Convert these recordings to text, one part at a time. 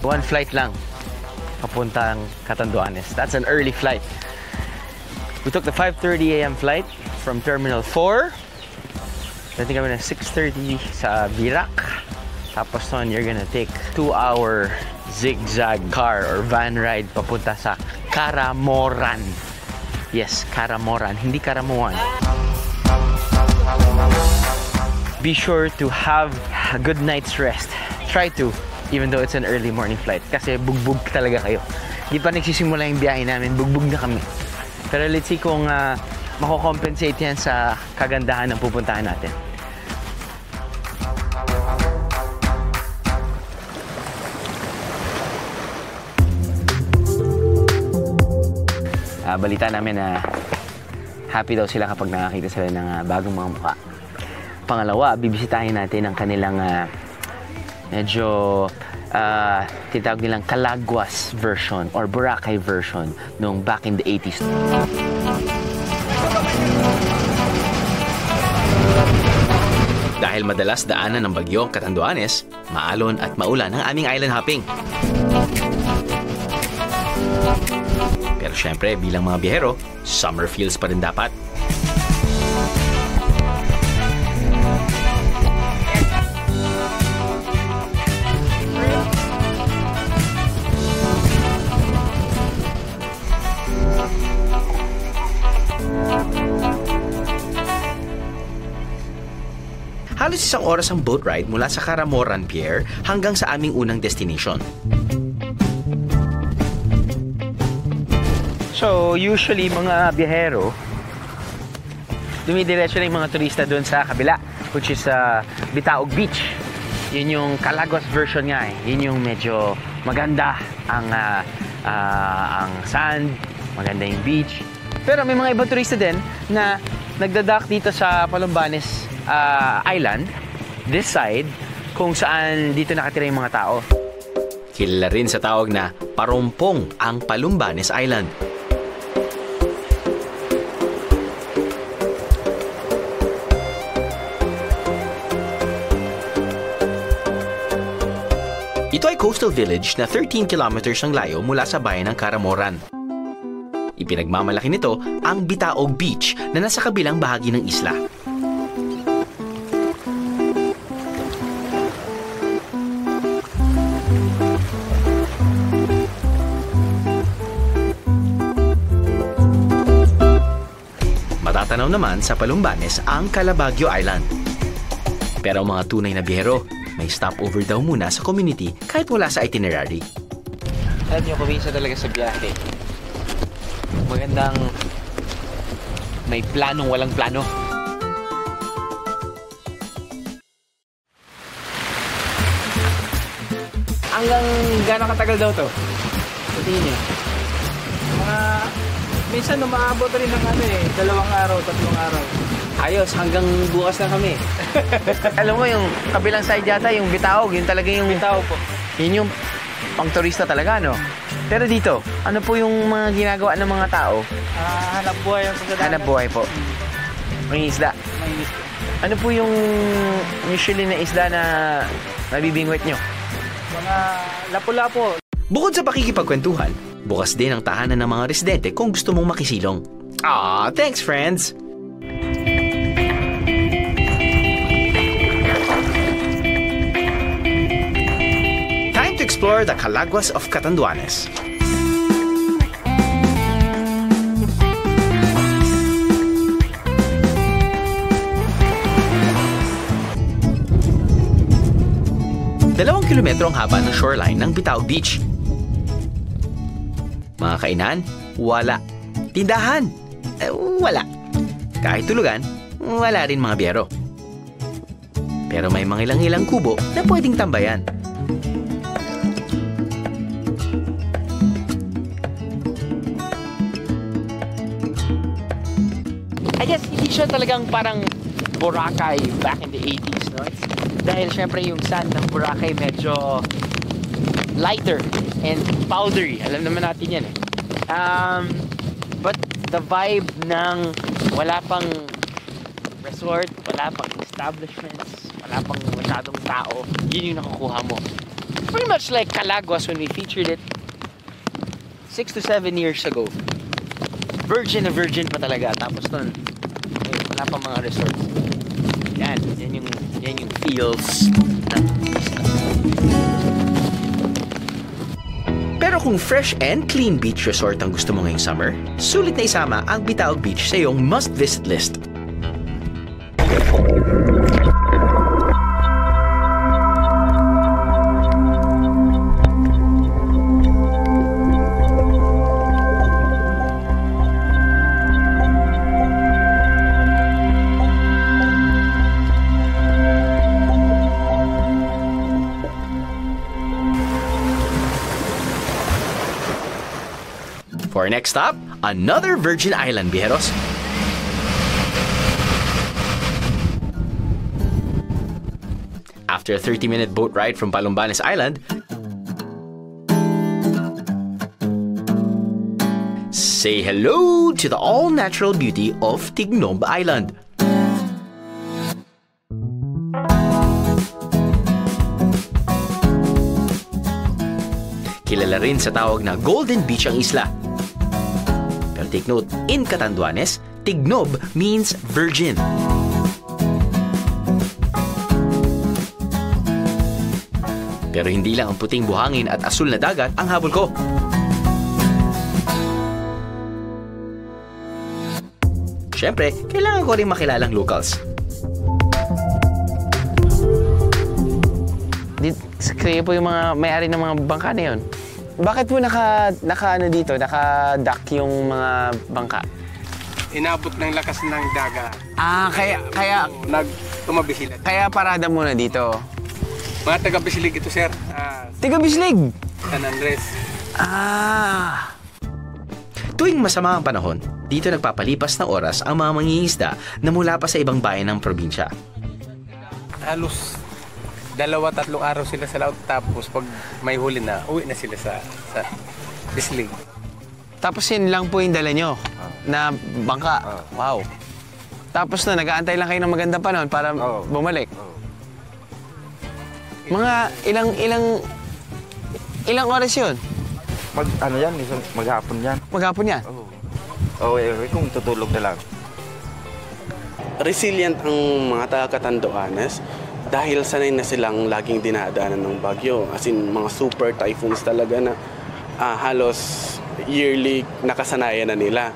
One flight lang papuntang Catanduanes. That's an early flight. We took the 5:30 a.m. flight from Terminal 4. Dating kami na 6:30 sa Virac. Tapos nun, you're gonna take 2-hour zigzag car or van ride papunta sa Caramoran. Yes, Caramoran, hindi Caramuan. Be sure to have a good night's rest. Try to, even though it's an early morning flight. Kasi bugbog talaga kayo. Di pa nagsisimula yung biyahe namin, bugbog na kami. Pero let's see kung mako-compensate yan sa kagandahan ng pupuntahan natin. Balita namin na happy daw sila kapag nakakita sila ng bagong mga mukha. Pangalawa, bibisitahin natin ang kanilang medyo tinatawag nilang Calaguas version or Boracay version nung back in the 80s. Dahil madalas daanan ng bagyo ang Catanduanes, maalon at maulan ang aming island hopping. Pero syempre, bilang mga biyahero, summer feels pa rin dapat. Halos isang oras ang boat ride mula sa Caramoran Pier hanggang sa aming unang destination. So, usually mga biyahero, dumidiretso lang yung mga turista doon sa kabila, which is Bitaog Beach. Yun yung Calaguas version nga eh. Yun yung medyo maganda ang sand, maganda yung beach. Pero may mga ibang turista din na nagdadock dito sa Palumbanes Island, this side, kung saan dito nakatira yung mga tao. Kilala rin sa tawag na Parumpong ang Palumbanes Island. Ito ay coastal village na 13 kilometers ang layo mula sa bayan ng Caramoran. Ipinagmamalaki nito ang Bitaog Beach na nasa kabilang bahagi ng isla. Matatanaw naman sa Palumbanes ang Calabagyo Island. Pero ang mga tunay na biyahero, may stopover daw muna sa community kahit wala sa itinerary. Alam niyo, kumisa talaga sa biyahe. Magandang may planong walang plano. Hanggang gano'ng katagal daw to? Sa tingin niyo? Minsan umaabot rin ng 2 araw, 3 araw. Ayos, hanggang bukas na kami. Alam mo, yung kabilang side yata, yung Bitaog, yun talaga yung Bitaog po. Yun yung pang turista talaga, no? Pero dito, ano po yung mga ginagawa ng mga tao? Hanap buhay ang pagdadaanan. Hanap buhay po. May isda. May isda. Ano po yung usually na isda na nabibingwit nyo? Mga lapu-lapu. Bukod sa pakikipagkwentuhan, bukas din ang tahanan ng mga residente kung gusto mong makisilong. Ah, thanks friends! Time to explore the Calaguas of Catanduanes. Dalawang kilometro ang haba ng shoreline ng Bitaog Beach. Mga kainan? Wala. Tindahan? Wala. Kahit tulugan, wala rin mga biyero. Pero may mga ilang-ilang kubo na pwedeng tambayan. I guess hindi siya talagang parang Boracay back in the 80s, no? Dahil syempre yung sand ng Boracay medyo lighter and powdery. Alam naman natin yan eh. But the vibe ng wala pang resort, wala pang establishments, wala pang masyadong tao, yun yung nakukuha mo. Pretty much like Calaguas when we featured it 6 to 7 years ago. Virgin na virgin pa talaga. Tapos nun, wala pa mga resorts. Yan yung feels ng isla. Pero kung fresh and clean beach resort ang gusto mo ngayong summer, sulit na isama ang Bitaog Beach sa iyong must-visit list. For our next stop, another Virgin Island, Viajeros. After a 30-minute boat ride from Balumbanes Island, say hello to the all-natural beauty of Tignob Island. Kilala rin sa tawag na Golden Beach ang isla. Pero take note, in Catanduanes, Tignob means virgin. Pero hindi lang ang puting buhangin at asul na dagat ang habol ko. Siyempre, kailangan ko rin makilalang locals. Kaya po yung mga may-ari ng mga bangka na yun. Bakit po naka-dock yung mga bangka? Inabot ng lakas ng dagat. Kaya Tumabi sila. Kaya parada muna dito. Mga taga-Bislig ito, sir. Taga-Bislig? San Andres. Tuwing masama ang panahon, dito nagpapalipas ng oras ang mga mangingisda na mula pa sa ibang bayan ng probinsya. Halos 2-3 araw sila sa laut, tapos pag may huli na, uwi na sila sa Bislig. Tapos yun lang po yung dala nyo na bangka. Wow. Tapos na, nag-aantay lang kayo ng magandang panahon para bumalik. Mga ilang oras yun? Maghapon yan. Maghapon yan? Kung tutulog na lang. Resilient ang mga taga-Catanduanes dahil sanay na silang laging dinadaanan ng bagyo. As in, mga super typhoons talaga na halos yearly nakasanayan na nila.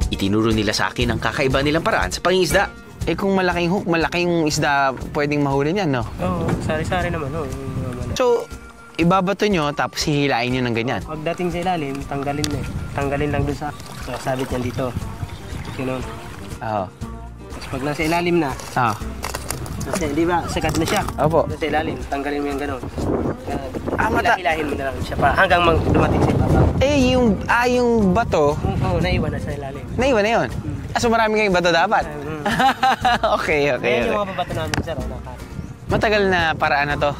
Itinuro nila sa akin ang kakaiba nilang paraan sa pangingisda. Kung malaking hook, malaking isda pwedeng mahuli niyan, no? Oo, sari-sari naman. So, ibabato nyo, tapos hihilain nyo ng ganyan. Pagdating sa ilalim, tanggalin na eh. Tanggalin lang doon sa sabit yan dito. Ganun. Oo. Tapos pag nasa ilalim na, kasi di ba, sakat na siya. Opo. Nasa ilalim, tanggalin mo yung ganun. Hilahin mo na lang siya pa hanggang dumating sa ibabaw. Yung bato, Oo, naiwan na sa ilalim. naiwan na yun. So marami kayong bato dapat? Okay. Ayan yung mga babato namin, sir. Matagal na paraan na to.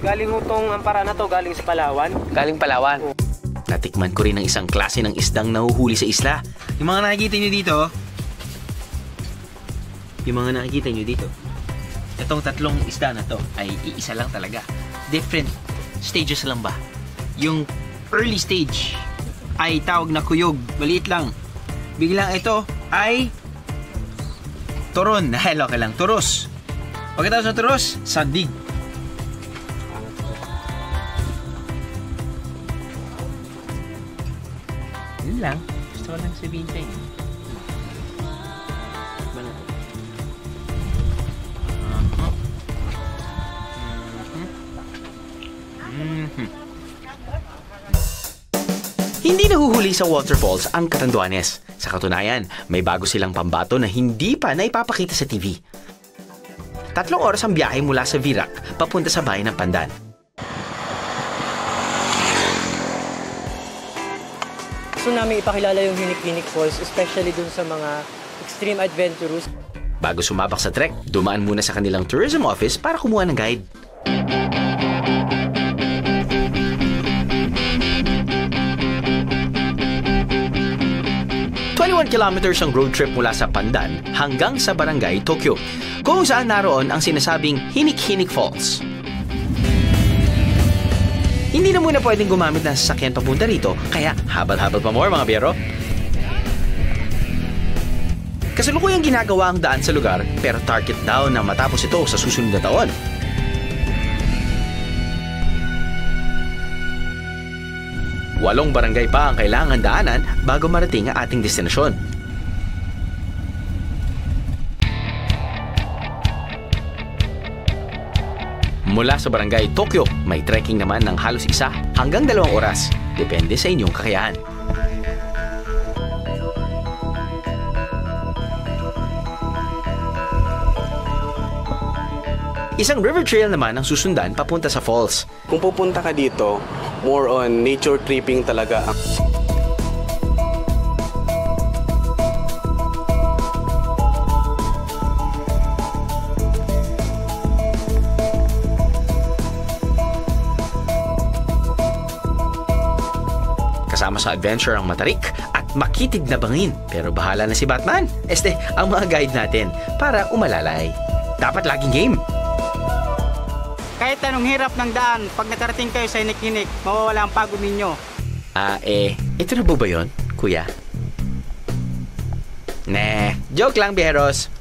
Galing utong ang para na to, galing sa Palawan. Galing Palawan. Natikman ko rin ang isang klase ng isdang nahuhuli sa isla. Yung mga nakikita nyo dito, itong tatlong isda na to ay iisa lang talaga. Different stages lang ba? Yung early stage ay tawag na kuyog, maliit lang. Biglang ito ay turon, okay lang, turos. Pagkatapos ng turos, sandig. Yun lang. Gusto ko lang sabihin sa inyo. Hindi nahuhuli sa waterfalls ang Catanduanes. Sa katunayan, may bago silang pambato na hindi pa naipapakita sa TV. 3 oras ang biyahe mula sa Virac papunta sa bayan ng Pandan. Gusto namin ipakilala yung Hinik-Hinik Falls, especially dun sa mga extreme adventurous. Bago sumabak sa trek, dumaan muna sa kanilang tourism office para kumuha ng guide. Kilometers ang road trip mula sa Pandan hanggang sa Barangay Tokyo, kung saan naroon ang sinasabing Hinik-Hinik Falls. Hindi na muna pwedeng gumamit ng sasakyan papunta rito, kaya habal-habal pa more mga biyero. Kasalukuyang ginagawa ang daan sa lugar, pero target daw na matapos ito sa susunod na taon. Walong barangay pa ang kailangan daanan bago marating ang ating destinasyon. Mula sa barangay Tokyo, may trekking naman ng halos 1 hanggang 2 oras. Depende sa inyong kakayahan. Isang river trail naman ang susundan papunta sa falls. Kung pupunta ka dito, more on nature tripping talaga. Kasama sa adventure ang matarik at makitid na bangin. Pero bahala na si Batman. Ang mga guide natin para umalalay. Dapat laging game. Kahit anong hirap ng daan, pag nakarating kayo sa Hinik-Hinik, mawawala ang pagod ninyo. Ito na po ba yun, kuya? Joke lang, biyeros.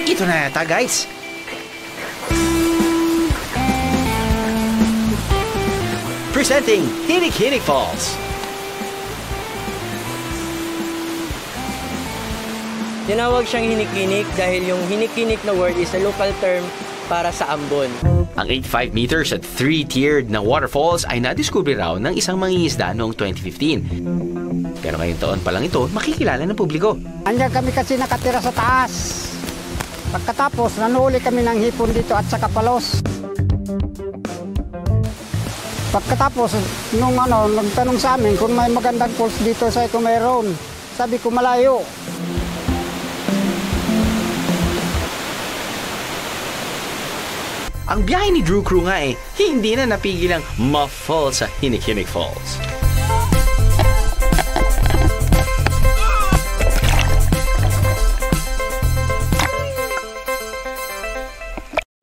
Ito na yata, guys. Presenting Hinik-Hinik Falls. Tinawag siyang Hinik-Hinik dahil yung Hinik-Hinik na word is a local term para sa ambon. Ang 85 meters at 3-tiered na waterfalls ay nadiskubre raw ng isang mangingisda noong 2015. Pero ngayong taon pa lang ito, makikilala ng publiko. Andiyan kami kasi nakatira sa taas. Pagkatapos, nanuhuli kami ng hipon dito at saka palos. Pagkatapos, nagtanong sa amin kung may magandang falls dito, sabi ko mayroon. Sabi ko malayo. Ang biyahe ni Drew Crew nga hindi na napigil ang ma-fall sa Hinik-Hinik Falls.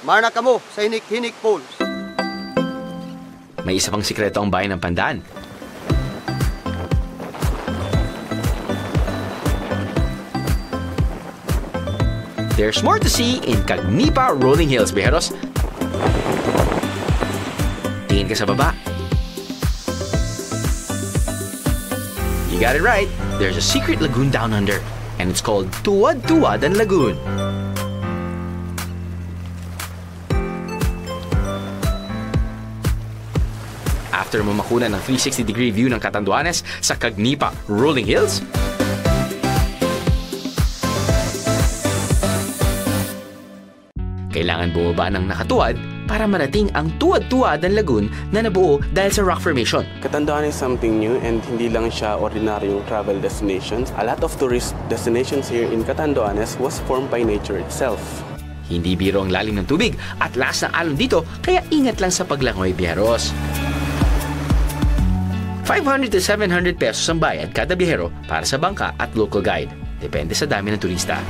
Marna kamo sa Hinik-Hinik Falls. May isa pang sikreto ang bayan ng Pandan. There's more to see in Cagnipa Rolling Hills, biyeros. Tingin ka sa baba. You got it right. There's a secret lagoon down under, and it's called Tuwad-Tuwadan Lagoon. After mo makunan ng 360-degree view ng Catanduanes sa Cagnipa Rolling Hills, kailangan bumaba ng nakatuwad para marating ang Tuwad-Tuwadan Lagoon na nabuo dahil sa rock formation. Catanduanes is something new and hindi lang siya ordinaryong travel destinations. A lot of tourist destinations here in Catanduanes was formed by nature itself. Hindi biro ang lalim ng tubig at lakas ng alon dito, kaya ingat lang sa paglangoy, biyeros. 500 to 700 pesos ang bayad kada biyahero para sa bangka at local guide. Depende sa dami ng turista.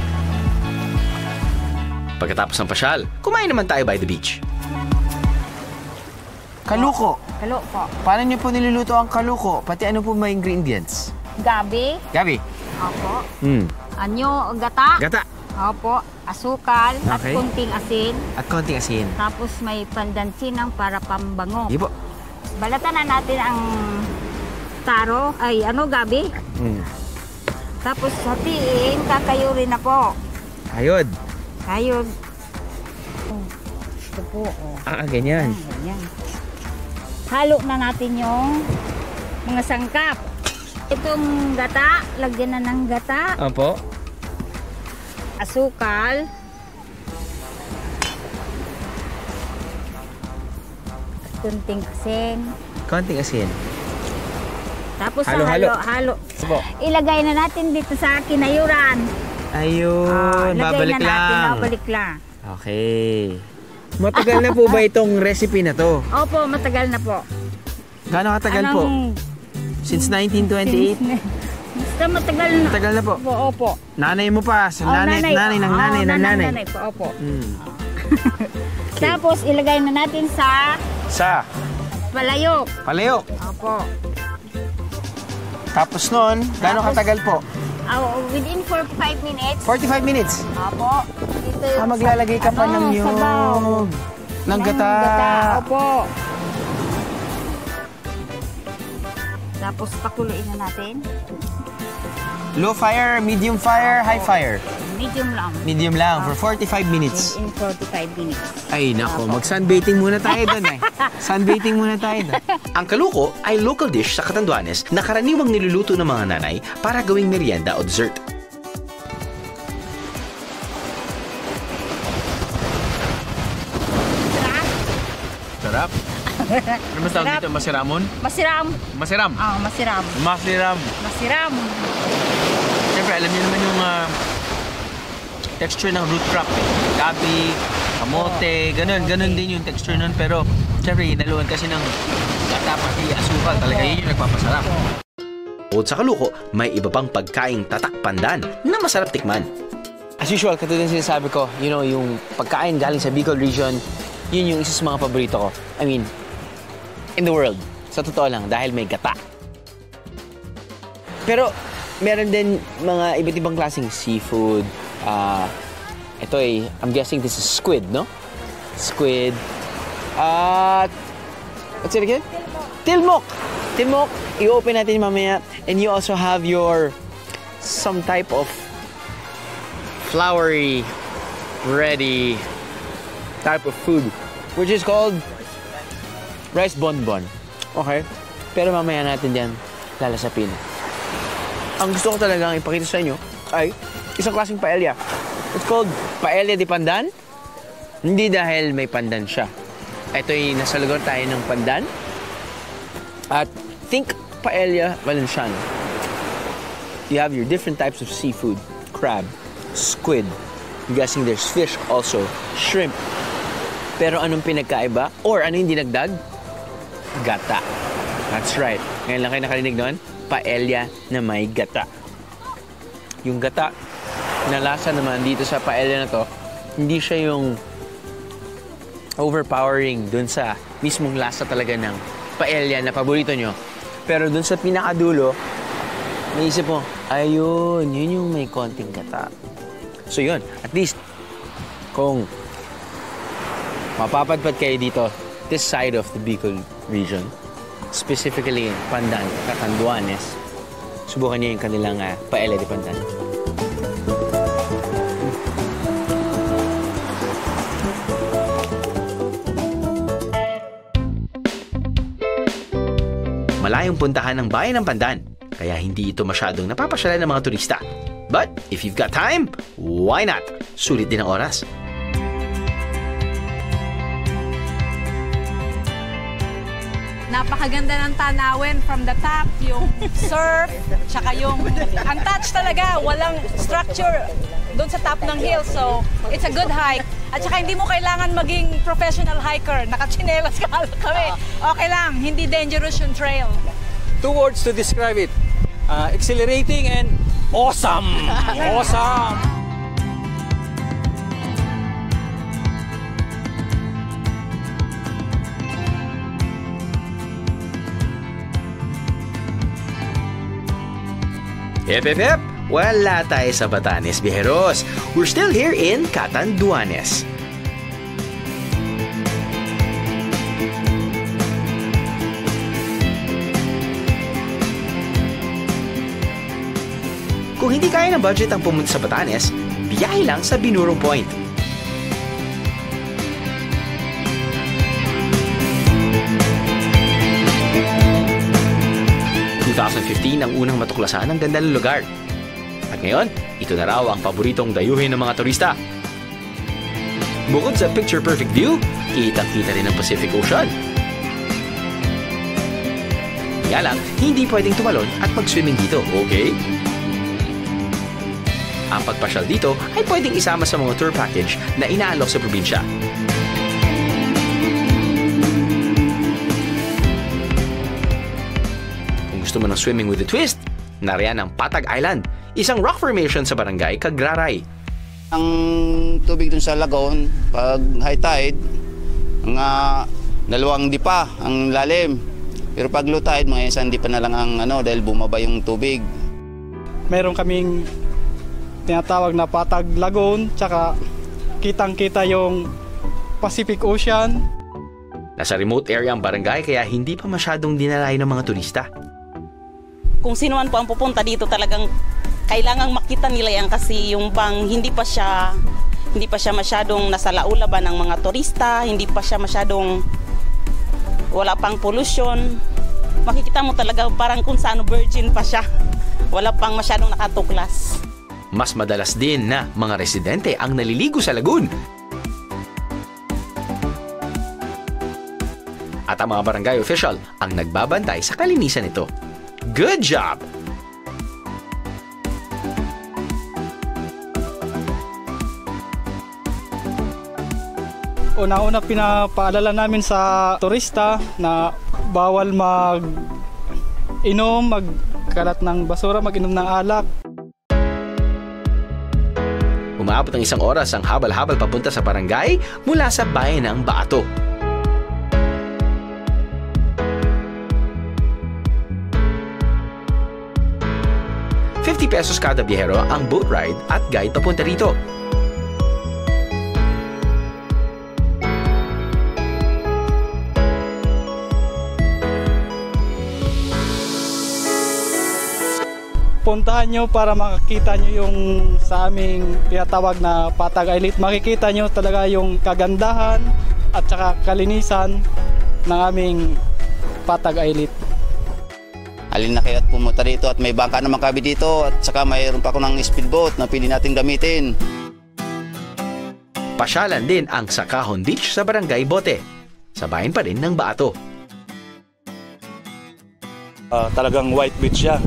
Pagkatapos ng pasyal, kumain naman tayo by the beach. Kaluko. Kaluko. Paano niyo po niluluto ang kaluko? Pati ano po mga ingredients? Gabi. Gabi. Opo. Hmm. Gata. Gata. Opo. Asukal. At Okay. kunting asin. At konting asin. Tapos may pandansinang para pambango. Sige po. Balatan na natin ang gabi. Tapos hatiin, kakayurin na po. Ayod. Kayod. Ito po. Ganyan. Ganyan. Halo na natin yung mga sangkap. Itong gata, lagyan na ng gata. Opo. Asukal. Kunting asin. Konting asin. Tapos Halo-halo. halo. Opo. Ilagay na natin dito sa kinayuran. Ayun. Lagay Babalik na natin, lang. babalik lang. Okay. Matagal na po ba itong recipe na to? Opo, matagal na po. Gaano katagal po? Since 1928? Basta matagal na. Matagal na po. Opo. Nanay mo pa. Nanay ng nanay. Opo. Tapos ilagay na natin sa palayok. Palayok. Opo. Tapos nun, gano'ng katagal po? Within 45 minutes. 45 minutes? Opo. Ito yung maglalagay ka pa ng sabaw. Ng gata. Opo. Tapos pakuluin na natin. Low fire, medium fire, high fire? Medium lang. Medium lang for 45 minutes. In 45 minutes. Ay nako, mag-sunbathing muna tayo doon eh. Sunbathing muna tayo doon. Ang kaluko ay local dish sa Catanduanes na karaniwang niluluto ng mga nanay para gawing merienda o dessert. Sarap. Ano mas tawag dito? Masiramon? Masiram. Masiram? Masiram. Masiram. Masiram. Siyempre, alam niyo naman yung texture ng root crop eh. Gabi, kamote, ganun din yung texture nun. Pero, siyempre, inaluan kasi ng gata pati asukal. Talaga yun yung nagpapasarap. Bukod sa kaluko, may iba pang pagkaing tatak pandan na masarap tikman. As usual, katulad ng sinasabi ko, you know, yung pagkain galing sa Bicol region, yun yung isa sa mga paborito ko. I mean, in the world. Sa totoo lang, dahil may gata. Pero, meron din mga iba't ibang klaseng seafood. Ito I'm guessing this is squid, no? Squid. What's it again? Tilmok! Tilmok, i-open natin mamaya. And you also have your, some type of floury, bready type of food, which is called rice bonbon. Okay? Pero mamaya natin yan lalasapin. Ang gusto ko talagang ipakita sa inyo ay isang klaseng paella. It's called paella de pandan. Hindi dahil may pandan siya. Ito ay nasa lugar tayo ng pandan. At think paella Valenciana. You have your different types of seafood. Crab, squid. I'm guessing there's fish also. Shrimp. Pero anong pinagkaiba? Or ano yung dinagdag? Gata. That's right. Ngayon lang kayo nakarinig doon? Paella na may gata. Yung gata na lasa naman dito sa paella na to, hindi siya yung overpowering dun sa mismong lasa talaga ng paella na paborito nyo. Pero dun sa pinakadulo, naisip mo, ayun, yun yung may konting gata. So yun, at least, kung mapapadpad kayo dito, this side of the Bicol region, specifically Pandan, Catanduanes, subukan niyo yung kanilang paella de pandan. Malayong puntahan ng bayan ng Pandan, kaya hindi ito masyadong napapasyalan ng mga turista. But if you've got time, why not? Sulit din ang oras. Napakaganda ng tanawin from the top, yung surf, tsaka yung untouched talaga, walang structure doon sa top ng hill. So, it's a good hike. At saka hindi mo kailangan maging professional hiker. Nakachinelas ka kami. Okay lang, hindi dangerous yung trail. 2 words to describe it. Exhilarating and awesome! Awesome! Hep, hep, hep! Wala tayo sa Batanes, Bijeros. We're still here in Catanduanes. Kung hindi kaya ng budget ang pumunta sa Batanes, biyahe lang sa Binurong Point. Ang unang matuklasan ng ganda ng lugar. At ngayon, ito na raw ang paboritong dayuhin ng mga turista. Bukod sa picture-perfect view, kitang-kita rin ang Pacific Ocean. Kaya lang, hindi pwedeng tumalon at mag-swimming dito, okay? Ang pagpasyal dito ay pwedeng isama sa mga tour package na inaalok sa probinsya. gusto mo ng swimming with a twist, nariyan ang Patag Island, isang rock formation sa barangay Cagraray. Ang tubig dun sa lagoon, pag high tide, mga 2 dipa ang lalim. Pero pag low tide, mga 1 dipa na lang ang dahil bumaba yung tubig. Meron kaming tinatawag na Patag Lagoon, tsaka kitang-kita yung Pacific Ocean. Nasa remote area ang barangay kaya hindi pa masyadong dinalayo ng mga turista. Kung sino man po ang pupunta dito, talagang kailangang makita nila yan kasi yung bang hindi pa siya masyadong nasa laulaban ng mga turista, hindi pa siya masyadong wala pang pollution. Makikita mo talaga parang kung saan virgin pa siya. Wala pang masyadong nakatuklas. Mas madalas din na mga residente ang naliligo sa lagoon. At ang mga barangay official ang nagbabantay sa kalinisan nito. Good job! Una-una pinapaalala namin sa turista na bawal mag-inom, magkalat ng basura, mag-inom ng alak. Umaabot ng 1 oras ang habal-habal papunta sa barangay mula sa bayan ng Baato. ₱50 kada biyahero ang boat ride at guide papunta rito. Puntahan nyo para makakita nyo yung sa aming tinatawag na Patag Island. Makikita nyo talaga yung kagandahan at saka kalinisan ng aming Patag Island. Alin na kayo at pumunta dito at may bangka naman kami dito at saka mayroon pa ako ng speedboat na pili natin gamitin. Pasyalan din ang Sakahon Beach sa Barangay Bote. Sa bayan pa rin ng Baato. Talagang white beach siya.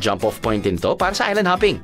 Jump-off point din to para sa island hopping.